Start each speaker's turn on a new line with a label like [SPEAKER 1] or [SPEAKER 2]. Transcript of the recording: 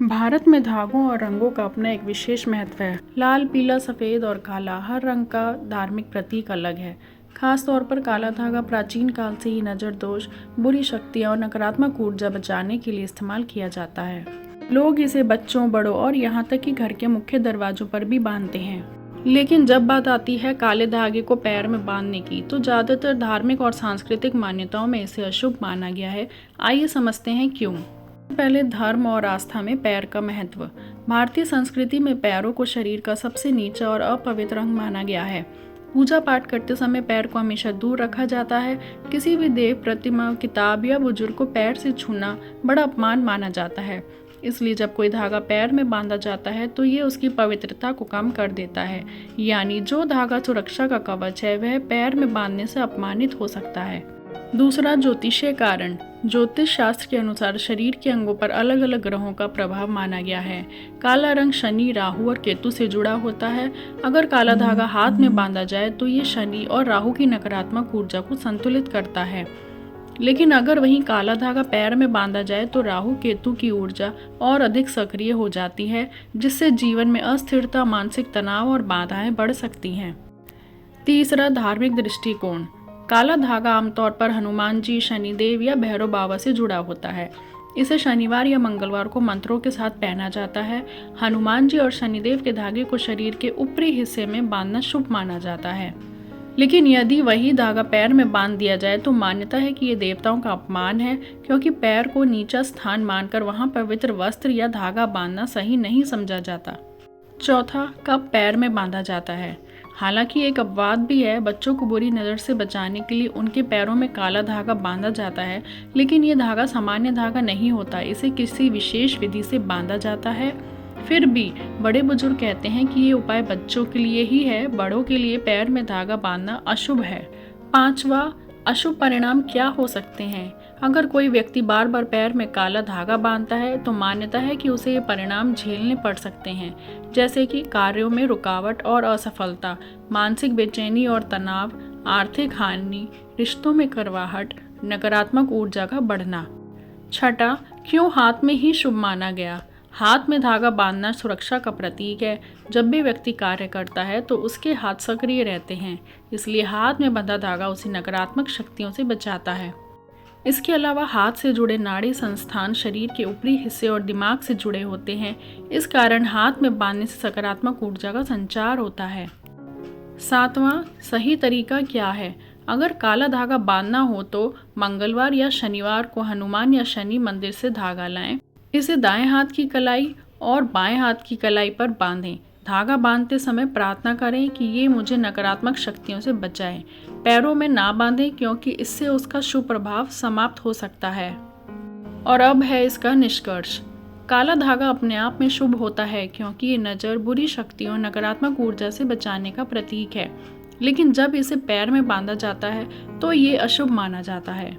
[SPEAKER 1] भारत में धागों और रंगों का अपना एक विशेष महत्व है। लाल, पीला, सफ़ेद और काला हर रंग का धार्मिक प्रतीक अलग है। खास तौर पर काला धागा प्राचीन काल से ही नज़र दोष, बुरी शक्तियाँ और नकारात्मक ऊर्जा बचाने के लिए इस्तेमाल किया जाता है। लोग इसे बच्चों, बड़ों और यहाँ तक कि घर के मुख्य दरवाजों पर भी बांधते हैं। लेकिन जब बात आती है काले धागे को पैर में बांधने की, तो ज़्यादातर धार्मिक और सांस्कृतिक मान्यताओं में इसे अशुभ माना गया है। आइए समझते हैं क्यों। पहले धर्म और आस्था में पैर का महत्व। भारतीय संस्कृति में पैरों को शरीर का सबसे नीचा और अपवित्र अंग माना गया है। पूजा पाठ करते समय पैर को हमेशा दूर रखा जाता है। किसी भी देव प्रतिमा, किताब या बुजुर्ग को पैर से छूना बड़ा अपमान माना जाता है। इसलिए जब कोई धागा पैर में बांधा जाता है तो ये उसकी पवित्रता को कम कर देता है। यानी जो धागा सुरक्षा का कवच है वह पैर में बांधने से अपमानित हो सकता है। दूसरा, ज्योतिषीय कारण। ज्योतिष शास्त्र के अनुसार शरीर के अंगों पर अलग अलग ग्रहों का प्रभाव माना गया है। काला रंग शनि, राहु और केतु से जुड़ा होता है। अगर काला धागा हाथ में बांधा जाए तो ये शनि और राहु की नकारात्मक ऊर्जा को संतुलित करता है। लेकिन अगर वहीं काला धागा पैर में बांधा जाए तो राहु केतु की ऊर्जा और अधिक सक्रिय हो जाती है, जिससे जीवन में अस्थिरता, मानसिक तनाव और बाधाएं बढ़ सकती हैं। तीसरा, धार्मिक दृष्टिकोण। काला धागा आमतौर पर हनुमान जी, शनिदेव या भैरव बाबा से जुड़ा होता है। इसे शनिवार या मंगलवार को मंत्रों के साथ पहना जाता है। हनुमान जी और शनिदेव के धागे को शरीर के ऊपरी हिस्से में बांधना शुभ माना जाता है। लेकिन यदि वही धागा पैर में बांध दिया जाए तो मान्यता है कि ये देवताओं का अपमान है, क्योंकि पैर को नीचा स्थान मानकर वहां पवित्र वस्त्र या धागा बांधना सही नहीं समझा जाता। चौथा, कब पैर में बांधा जाता है। हालांकि एक अपवाद भी है। बच्चों को बुरी नज़र से बचाने के लिए उनके पैरों में काला धागा बांधा जाता है, लेकिन ये धागा सामान्य धागा नहीं होता। इसे किसी विशेष विधि से बांधा जाता है। फिर भी बड़े बुजुर्ग कहते हैं कि ये उपाय बच्चों के लिए ही है, बड़ों के लिए पैर में धागा बांधना अशुभ है। पांचवा, अशुभ परिणाम क्या हो सकते हैं। अगर कोई व्यक्ति बार बार पैर में काला धागा बांधता है तो मान्यता है कि उसे ये परिणाम झेलने पड़ सकते हैं, जैसे कि कार्यों में रुकावट और असफलता, मानसिक बेचैनी और तनाव, आर्थिक हानि, रिश्तों में कड़वाहट, नकारात्मक ऊर्जा का बढ़ना। छठा, क्यों हाथ में ही शुभ माना गया। हाथ में धागा बांधना सुरक्षा का प्रतीक है। जब भी व्यक्ति कार्य करता है तो उसके हाथ सक्रिय रहते हैं, इसलिए हाथ में बंधा धागा उसे नकारात्मक शक्तियों से बचाता है। इसके अलावा हाथ से जुड़े नाड़ी संस्थान शरीर के ऊपरी हिस्से और दिमाग से जुड़े होते हैं। इस कारण हाथ में बांधने से सकारात्मक ऊर्जा का संचार होता है। सातवां, सही तरीका क्या है। अगर काला धागा बांधना हो तो मंगलवार या शनिवार को हनुमान या शनि मंदिर से धागा लाएं। इसे दाएं हाथ की कलाई और बाएं हाथ की कलाई पर बांधें। धागा बांधते समय प्रार्थना करें कि ये मुझे नकारात्मक शक्तियों से बचाए। पैरों में ना बांधें, क्योंकि इससे उसका शुभ प्रभाव समाप्त हो सकता है। और अब है इसका निष्कर्ष। काला धागा अपने आप में शुभ होता है, क्योंकि ये नज़र, बुरी शक्तियों, नकारात्मक ऊर्जा से बचाने का प्रतीक है। लेकिन जब इसे पैर में बांधा जाता है तो ये अशुभ माना जाता है।